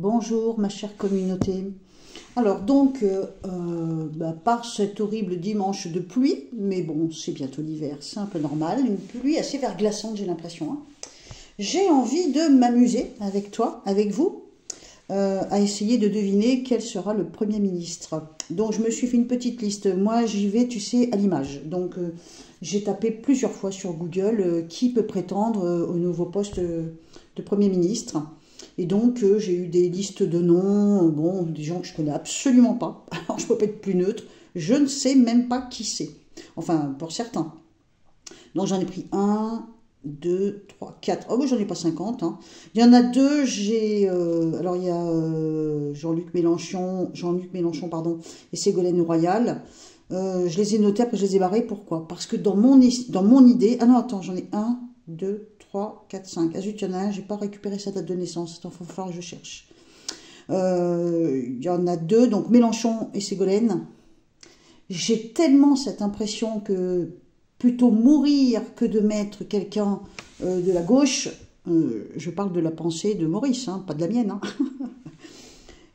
Bonjour ma chère communauté. Alors donc, par cet horrible dimanche de pluie, mais bon, c'est bientôt l'hiver, c'est un peu normal, une pluie assez verglaçante j'ai l'impression, hein. J'ai envie de m'amuser avec toi, avec vous, à essayer de deviner quel sera le Premier ministre. Donc je me suis fait une petite liste, moi j'y vais, tu sais, à l'image. Donc j'ai tapé plusieurs fois sur Google qui peut prétendre au nouveau poste de Premier ministre. Et donc, j'ai eu des listes de noms, bon, des gens que je connais absolument pas. Alors, je peux pas être plus neutre. Je ne sais même pas qui c'est. Enfin, pour certains. Donc, j'en ai pris 1, 2, 3, 4. Oh, oui, j'en ai pas 50. Hein. Il y en a deux, alors, il y a Jean-Luc Mélenchon, pardon, et Ségolène Royal. Je les ai notés, après je les ai barrés. Pourquoi? Parce que dans mon idée... Ah non, attends, j'en ai 1, 2, 3, 4, 5. Ah zut, il y en a un, j'ai pas récupéré sa date de naissance. Attends, il va falloir que je cherche. Il y en a deux, donc Mélenchon et Ségolène. J'ai tellement cette impression que plutôt mourir que de mettre quelqu'un de la gauche, je parle de la pensée de Maurice, hein, pas de la mienne, hein,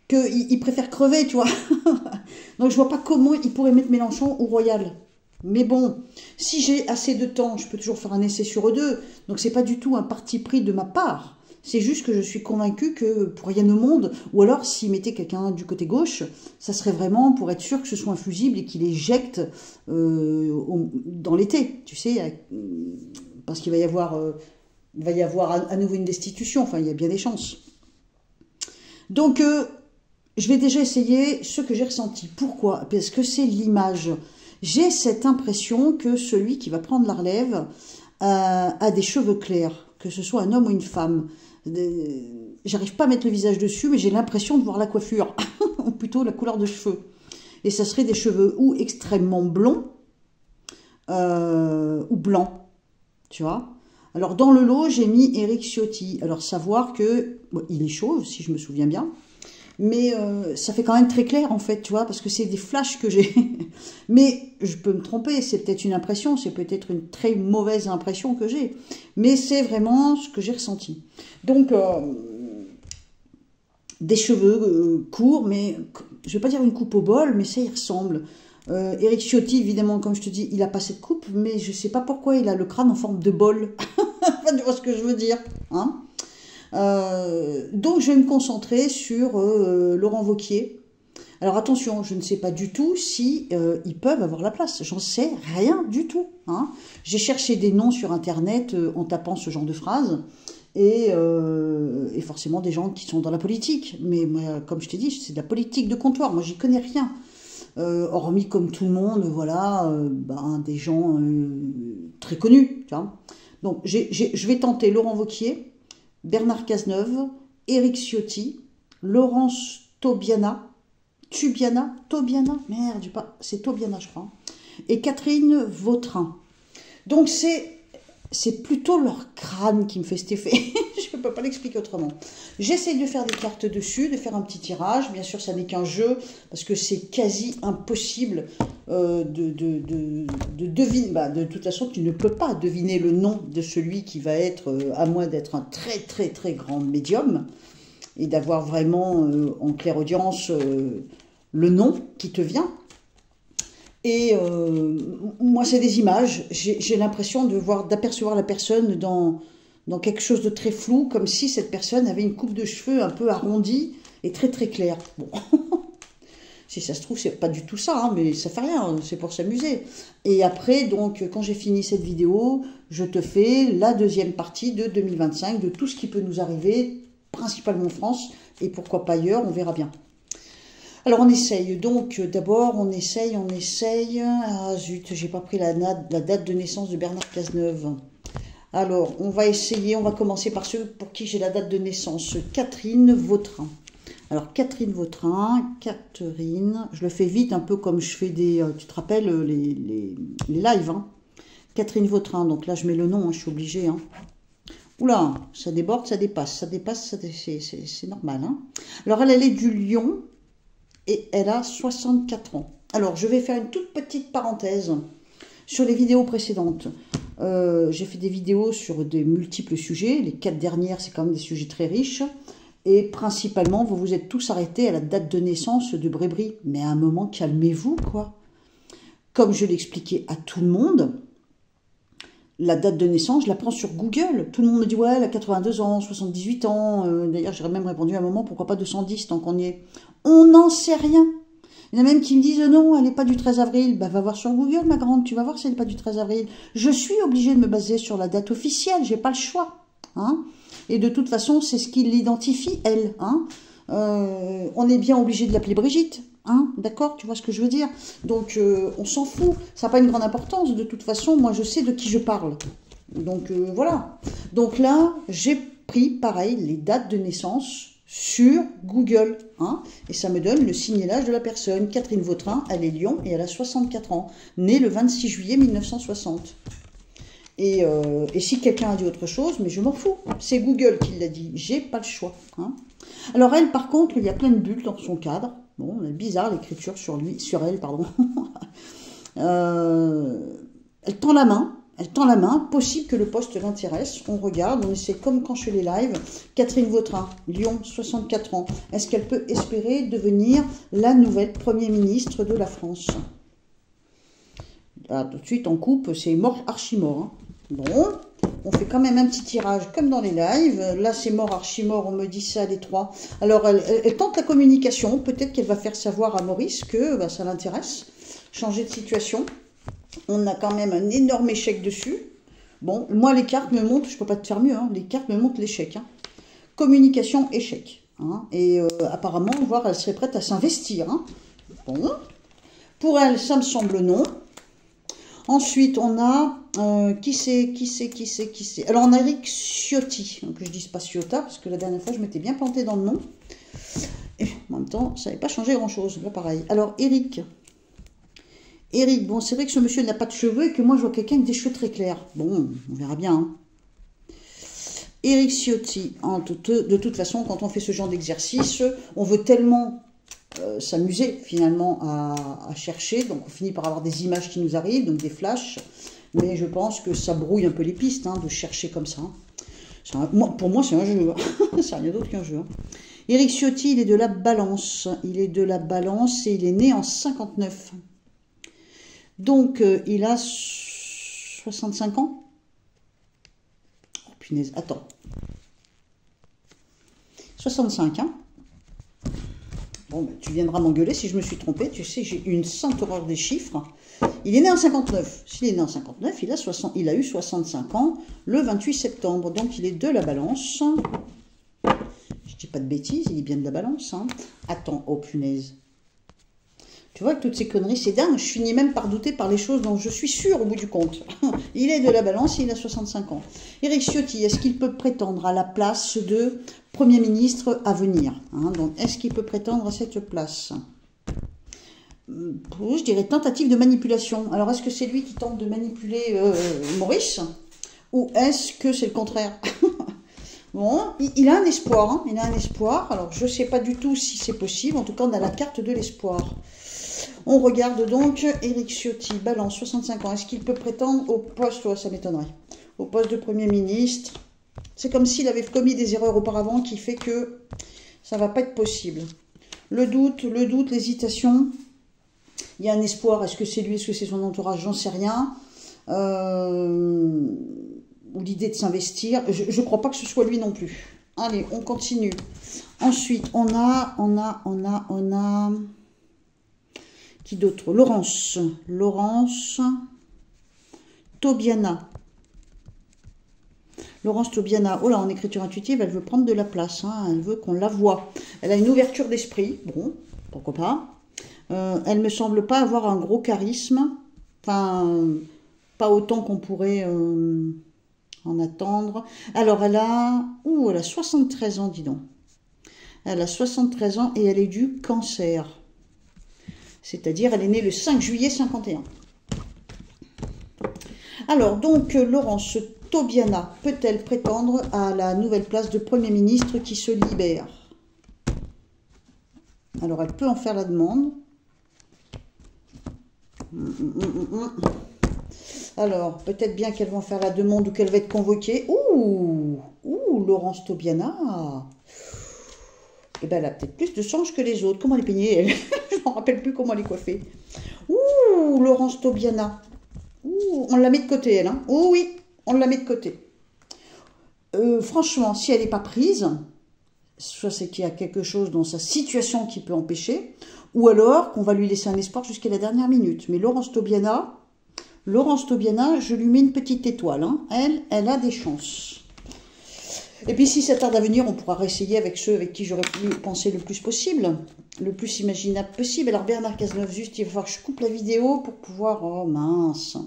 qu'il préfère crever, tu vois. Donc je vois pas comment il pourrait mettre Mélenchon ou Royal. Mais bon, si j'ai assez de temps, je peux toujours faire un essai sur eux deux. Donc c'est pas du tout un parti pris de ma part. C'est juste que je suis convaincue que pour rien au monde, ou alors s'ils mettaient quelqu'un du côté gauche, ça serait vraiment pour être sûr que ce soit un fusible et qu'il éjecte dans l'été, tu sais, parce qu'il va y avoir, à nouveau une destitution, enfin il y a bien des chances. Donc je vais déjà essayer ce que j'ai ressenti. Pourquoi? Parce que c'est l'image. J'ai cette impression que celui qui va prendre la relève a des cheveux clairs, que ce soit un homme ou une femme. J'arrive pas à mettre le visage dessus, mais j'ai l'impression de voir la coiffure, ou plutôt la couleur de cheveux. Et ça serait des cheveux ou extrêmement blonds, ou blancs, tu vois. Alors dans le lot, j'ai mis Éric Ciotti. Alors savoir que, bon, il est chauve, si je me souviens bien, mais ça fait quand même très clair en fait, tu vois, parce que c'est des flashs que j'ai. Mais je peux me tromper, c'est peut-être une impression, c'est peut-être une très mauvaise impression que j'ai. Mais c'est vraiment ce que j'ai ressenti. Donc, des cheveux courts, mais je ne vais pas dire une coupe au bol, mais ça y ressemble. Éric Ciotti, évidemment, comme je te dis, il n'a pas cette coupe, mais je ne sais pas pourquoi il a le crâne en forme de bol. Tu vois ce que je veux dire, hein? Donc je vais me concentrer sur Laurent Wauquiez. Alors attention, je ne sais pas du tout si ils peuvent avoir la place. J'en sais rien du tout, hein. J'ai cherché des noms sur internet en tapant ce genre de phrases et forcément des gens qui sont dans la politique. Mais moi, comme je t'ai dit, c'est de la politique de comptoir. Moi, j'y connais rien. Hormis comme tout le monde, voilà, des gens très connus. Tu vois. Donc je vais tenter Laurent Wauquiez, Bernard Cazeneuve, Éric Ciotti, Laurence Tobiana, merde, c'est Tobiana je crois, et Catherine Vautrin. Donc c'est plutôt leur crâne qui me fait cet effet, je ne peux pas l'expliquer autrement. J'essaye de faire des cartes dessus, de faire un petit tirage, bien sûr ça n'est qu'un jeu, parce que c'est quasi impossible de deviner, de toute façon tu ne peux pas deviner le nom de celui qui va être, à moins d'être un très très très grand médium, et d'avoir vraiment en clairaudience le nom qui te vient. Et moi, c'est des images. J'ai l'impression d'apercevoir la personne dans quelque chose de très flou, comme si cette personne avait une coupe de cheveux un peu arrondie et très très claire. Bon, si ça se trouve, c'est pas du tout ça, hein, mais ça fait rien, c'est pour s'amuser. Et après, donc, quand j'ai fini cette vidéo, je te fais la deuxième partie de 2025, de tout ce qui peut nous arriver, principalement en France, et pourquoi pas ailleurs, on verra bien. Alors on essaye, donc d'abord on essaye, ah zut, j'ai pas pris la date de naissance de Bernard Cazeneuve. Alors on va essayer, on va commencer par ceux pour qui j'ai la date de naissance, Catherine Vautrin. Alors Catherine Vautrin, je le fais vite, un peu comme je fais tu te rappelles, les lives, hein. Catherine Vautrin, donc là je mets le nom, hein, je suis obligée, hein. Oula, ça déborde, ça dépasse, c'est normal, hein. Alors elle est du Lion, et elle a 64 ans. Alors, je vais faire une toute petite parenthèse sur les vidéos précédentes. J'ai fait des vidéos sur des multiples sujets. Les 4 dernières, c'est quand même des sujets très riches. Et principalement, vous vous êtes tous arrêtés à la date de naissance de Brébry. Mais à un moment, calmez-vous, quoi. Comme je l'expliquais à tout le monde, la date de naissance, je la prends sur Google. Tout le monde me dit, ouais, elle a 82 ans, 78 ans. D'ailleurs, j'aurais même répondu à un moment, pourquoi pas 210 tant qu'on y est. On n'en sait rien. Il y en a même qui me disent, non, elle n'est pas du 13 avril. Bah, va voir sur Google, ma grande, tu vas voir si elle n'est pas du 13 avril. Je suis obligée de me baser sur la date officielle, j'ai pas le choix. Hein. Et de toute façon, c'est ce qui l'identifie, elle. Hein. On est bien obligé de l'appeler Brigitte. Hein, d'accord, tu vois ce que je veux dire? Donc, on s'en fout. Ça n'a pas une grande importance. De toute façon, moi, je sais de qui je parle. Donc, voilà. Donc là, j'ai pris, pareil, les dates de naissance sur Google. Hein, et ça me donne le signalage de la personne. Catherine Vautrin, elle est Lyon et elle a 64 ans. Née le 26 juillet 1960. Et si quelqu'un a dit autre chose, mais je m'en fous. C'est Google qui l'a dit. J'ai pas le choix. Hein. Alors elle, par contre, il y a plein de bulles dans son cadre. Bon, c'est bizarre l'écriture sur elle, pardon. Elle tend la main. Elle tend la main. Possible que le poste l'intéresse. On regarde, on essaie comme quand je fais les lives. Catherine Vautrin, Lyon, 64 ans. Est-ce qu'elle peut espérer devenir la nouvelle Premier ministre de la France? Là, tout de suite, on coupe. C'est mort, archi mort. Hein. Bon, on fait quand même un petit tirage comme dans les lives. Là, c'est mort, archi mort, on me dit ça, les trois. Alors, elle tente la communication. Peut-être qu'elle va faire savoir à Maurice que bah, ça l'intéresse. Changer de situation. On a quand même un énorme échec dessus. Bon, moi, les cartes me montrent, je ne peux pas te faire mieux, hein, les cartes me montrent l'échec. Hein. Communication, échec. Hein, et apparemment, voir, elle serait prête à s'investir. Hein. Bon, pour elle, ça me semble non. Ensuite, on a, qui c'est. Alors, on a Eric Ciotti, donc je dis pas Ciotta, parce que la dernière fois, je m'étais bien plantée dans le nom. Et en même temps, ça n'avait pas changé grand-chose, là, pareil. Alors, Eric, bon, c'est vrai que ce monsieur n'a pas de cheveux et que moi, je vois quelqu'un avec des cheveux très clairs. Bon, on verra bien. Hein. Eric Ciotti, de toute façon, quand on fait ce genre d'exercice, on veut tellement s'amuser finalement à chercher, donc on finit par avoir des images qui nous arrivent, donc des flashs, mais je pense que ça brouille un peu les pistes hein, de chercher comme ça. Pour moi c'est un jeu, hein. C'est rien d'autre qu'un jeu. Hein. Eric Ciotti, il est de la Balance, et il est né en 59. Donc il a 65 ans. Oh punaise, attends. 65, hein. Bon, ben, tu viendras m'engueuler si je me suis trompée. Tu sais, j'ai une sainte horreur des chiffres. Il est né en 59. S'il est né en 59, il a eu 65 ans le 28 septembre. Donc, il est de la Balance. Je dis pas de bêtises, il est bien de la Balance. Hein. Attends, oh punaise. Tu vois que toutes ces conneries, c'est dingue. Je finis même par douter par les choses dont je suis sûre au bout du compte. Il est de la Balance et il a 65 ans. Eric Ciotti, est-ce qu'il peut prétendre à la place de Premier ministre à venir hein? Donc, est-ce qu'il peut prétendre à cette place? Je dirais tentative de manipulation. Alors, est-ce que c'est lui qui tente de manipuler Maurice? Ou est-ce que c'est le contraire? Bon, il a un espoir. Hein? Il a un espoir. Alors, je ne sais pas du tout si c'est possible. En tout cas, on a la carte de l'espoir. On regarde donc Eric Ciotti, Balance, 65 ans. Est-ce qu'il peut prétendre au poste, ça m'étonnerait, au poste de Premier ministre? C'est comme s'il avait commis des erreurs auparavant qui fait que ça ne va pas être possible. Le doute, l'hésitation. Il y a un espoir. Est-ce que c'est lui, est-ce que c'est son entourage? J'en sais rien. Ou l'idée de s'investir. Je ne crois pas que ce soit lui non plus. Allez, on continue. Ensuite, on a... Qui d'autre? Laurence Tobiana. Laurence Tobiana, oh là, en écriture intuitive, elle veut prendre de la place, hein, elle veut qu'on la voie. Elle a une ouverture d'esprit, bon, pourquoi pas. Elle me semble pas avoir un gros charisme, enfin, pas autant qu'on pourrait en attendre. Alors, elle a 73 ans, dis donc. Elle a 73 ans et elle est du cancer. C'est-à-dire, elle est née le 5 juillet 51. Alors, donc, Laurence Tobiana peut-elle prétendre à la nouvelle place de Premier ministre qui se libère? Alors, elle peut en faire la demande. Alors, peut-être bien qu'elle va en faire la demande ou qu'elle va être convoquée. Ouh, Laurence Tobiana. eh ben, elle a peut-être plus de change que les autres. Comment elle est peignée, elle? Je ne me rappelle plus comment elle est coiffée. Ouh, Laurence Tobiana. Ouh, on la met de côté, elle. Hein. Oh oui, on la met de côté. Franchement, si elle n'est pas prise, soit c'est qu'il y a quelque chose dans sa situation qui peut empêcher, ou alors qu'on va lui laisser un espoir jusqu'à la dernière minute. Mais Laurence Tobiana, je lui mets une petite étoile. Hein. Elle a des chances. Et puis si ça tarde à venir, on pourra réessayer avec ceux avec qui j'aurais pu penser le plus possible, le plus imaginable possible. Alors Bernard Cazeneuve, juste, il va falloir que je coupe la vidéo pour pouvoir... Oh mince.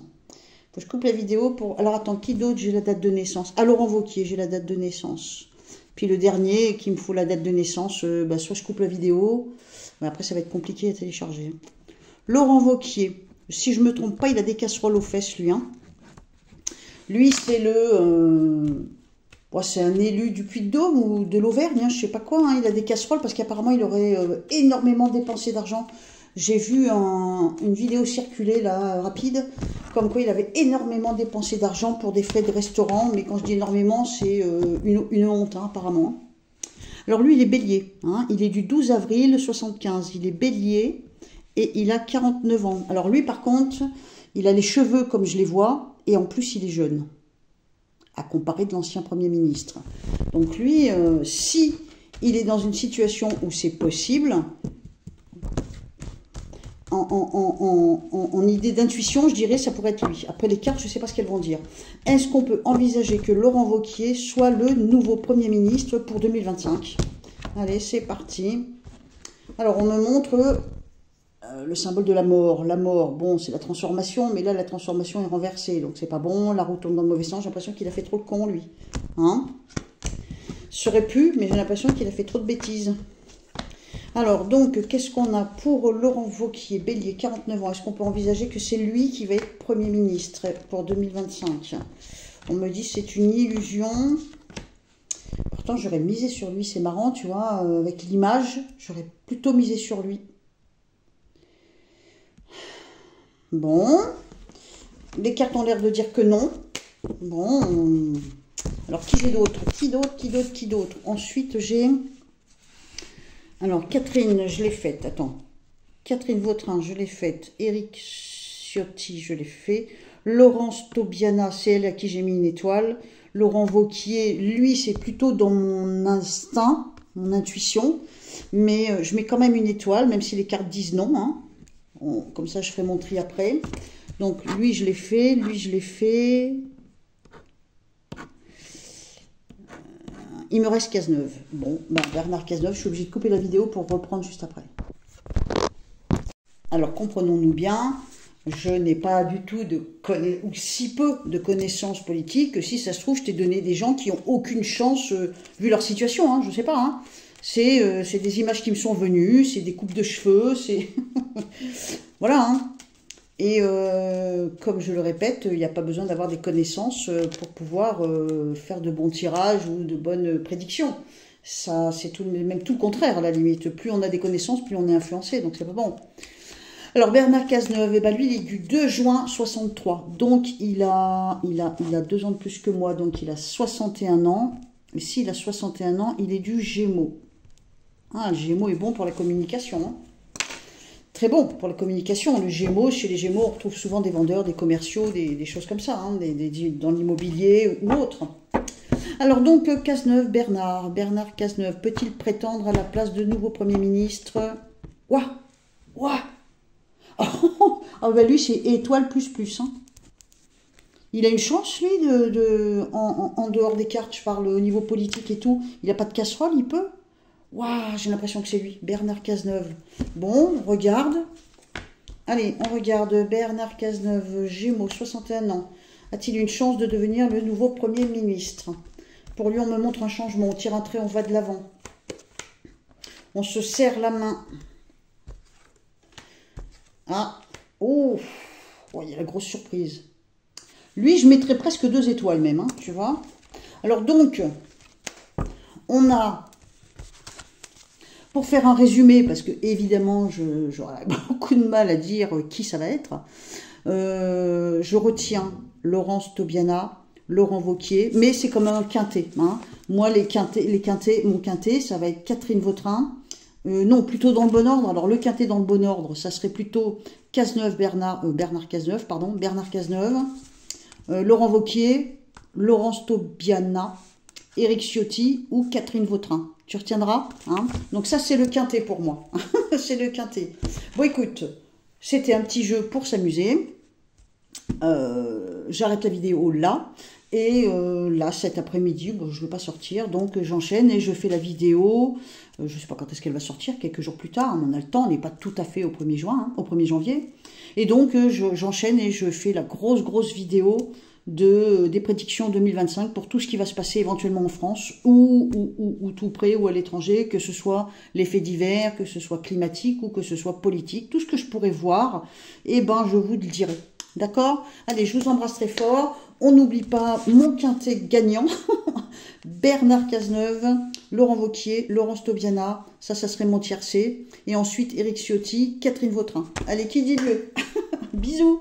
Faut que je coupe la vidéo pour... Alors attends, qui d'autre j'ai la date de naissance? Ah, Laurent Wauquiez, j'ai la date de naissance. Puis le dernier, qui me faut la date de naissance, soit je coupe la vidéo, mais après ça va être compliqué à télécharger. Laurent Wauquiez, si je ne me trompe pas, il a des casseroles aux fesses, lui. Hein. Lui, c'est le... c'est un élu du Puy-de-Dôme ou de l'Auvergne, hein, je ne sais pas quoi. Hein, il a des casseroles parce qu'apparemment, il aurait énormément dépensé d'argent. J'ai vu une vidéo circuler, là, rapide, comme quoi il avait énormément dépensé d'argent pour des frais de restaurant. Mais quand je dis énormément, c'est une honte, hein, apparemment. Alors lui, il est bélier. Hein, il est du 12 avril 75. Il est bélier et il a 49 ans. Alors lui, par contre, il a les cheveux comme je les vois et en plus, il est jeune, à comparer de l'ancien Premier ministre. Donc lui, si il est dans une situation où c'est possible, en idée d'intuition, je dirais, ça pourrait être lui. Après les cartes, je ne sais pas ce qu'elles vont dire. Est-ce qu'on peut envisager que Laurent Wauquiez soit le nouveau Premier ministre pour 2025? Allez, c'est parti. Alors, on me montre le symbole de la mort. La mort, bon, c'est la transformation, mais là, la transformation est renversée, donc c'est pas bon. La roue tourne dans le mauvais sens. J'ai l'impression qu'il a fait trop de con, lui. Hein? Serait pu, mais j'ai l'impression qu'il a fait trop de bêtises. Alors, donc, qu'est-ce qu'on a pour Laurent Wauquiez, bélier, 49 ans? Est-ce qu'on peut envisager que c'est lui qui va être Premier ministre pour 2025? On me dit c'est une illusion. Pourtant, j'aurais misé sur lui, c'est marrant, tu vois, avec l'image, j'aurais plutôt misé sur lui. Bon, les cartes ont l'air de dire que non. Bon, alors qui j'ai d'autre? Qui d'autre? Ensuite, j'ai... Alors, Catherine, je l'ai faite, attends. Catherine Vautrin, je l'ai faite. Éric Ciotti, je l'ai fait. Laurence Tobiana, c'est elle à qui j'ai mis une étoile. Laurent Wauquiez, lui, c'est plutôt dans mon instinct, mon intuition. Mais je mets quand même une étoile, même si les cartes disent non. Hein. Comme ça, je ferai mon tri après. Donc, lui, je l'ai fait. Lui, je l'ai fait. Il me reste Cazeneuve. Bon, ben Bernard Cazeneuve, je suis obligée de couper la vidéo pour reprendre juste après. Alors, comprenons-nous bien, je n'ai pas du tout ou si peu de connaissances politiques, que si ça se trouve, je t'ai donné des gens qui n'ont aucune chance, vu leur situation, hein, je ne sais pas. Hein. C'est des images qui me sont venues, c'est des coupes de cheveux, c'est... voilà, hein. Et comme je le répète, il n'y a pas besoin d'avoir des connaissances pour pouvoir faire de bons tirages ou de bonnes prédictions. Ça, c'est même tout le contraire à la limite. Plus on a des connaissances, plus on est influencé, donc c'est pas bon. Alors Bernard Cazeneuve, eh ben, lui, il est du 2 juin 63. Donc il a 2 ans de plus que moi, donc il a 61 ans. Et s'il a 61 ans, il est du Gémeaux. Ah, le Gémeaux est bon pour la communication, hein. Très bon pour la communication. Le Gémeaux, chez les Gémeaux, on retrouve souvent des vendeurs, des commerciaux, des choses comme ça, hein, dans l'immobilier ou autre. Alors donc, Cazeneuve, Bernard Cazeneuve, peut-il prétendre à la place de nouveau Premier ministre? Ouah, ouah. Ah ben lui, c'est étoile plus plus. Hein. Il a une chance, lui, en dehors des cartes, je parle au niveau politique et tout. Il n'a pas de casserole, il peut? Waouh, j'ai l'impression que c'est lui, Bernard Cazeneuve. Bon, on regarde. Allez, on regarde Bernard Cazeneuve, Gémeaux, 61 ans. A-t-il une chance de devenir le nouveau Premier ministre? Pour lui, on me montre un changement. On tire un trait, on va de l'avant. On se serre la main. Ah, oh, il y a la grosse surprise. Lui, je mettrais presque 2 étoiles même, hein, tu vois. Alors donc, on a... Pour faire un résumé, parce que évidemment, j'aurais beaucoup de mal à dire qui ça va être, je retiens Laurence Tobiana, Laurent Wauquiez, mais c'est comme un quintet. Hein. Moi, mon quintet, ça va être Catherine Vautrin. Non, plutôt dans le bon ordre. Alors, le quintet dans le bon ordre, ça serait plutôt Cazeneuve, Bernard Cazeneuve, pardon, Bernard Cazeneuve, Laurent Wauquiez, Laurence Tobiana, Éric Ciotti ou Catherine Vautrin. Tu retiendras, hein? Donc ça, c'est le quintet pour moi. C'est le quintet. Bon, écoute, c'était un petit jeu pour s'amuser. J'arrête la vidéo là. Et là, cet après-midi, bon, je ne vais pas sortir, donc j'enchaîne et je fais la vidéo. Je ne sais pas quand est-ce qu'elle va sortir, quelques jours plus tard. On a le temps, on n'est pas tout à fait au 1er juin, hein, au 1er janvier. Et donc, j'enchaîne et je fais la grosse vidéo des prédictions 2025 pour tout ce qui va se passer éventuellement en France ou tout près ou à l'étranger, que ce soit les faits divers, que ce soit climatique ou que ce soit politique. Tout ce que je pourrais voir, eh ben, je vous le dirai. D'accord? Allez, je vous embrasse très fort. On n'oublie pas mon quintet gagnant, Bernard Cazeneuve, Laurent Wauquiez, Laurence Tobiana, ça serait mon tiercé. Et ensuite, Éric Ciotti, Catherine Vautrin. Allez, qui dit mieux? Bisous!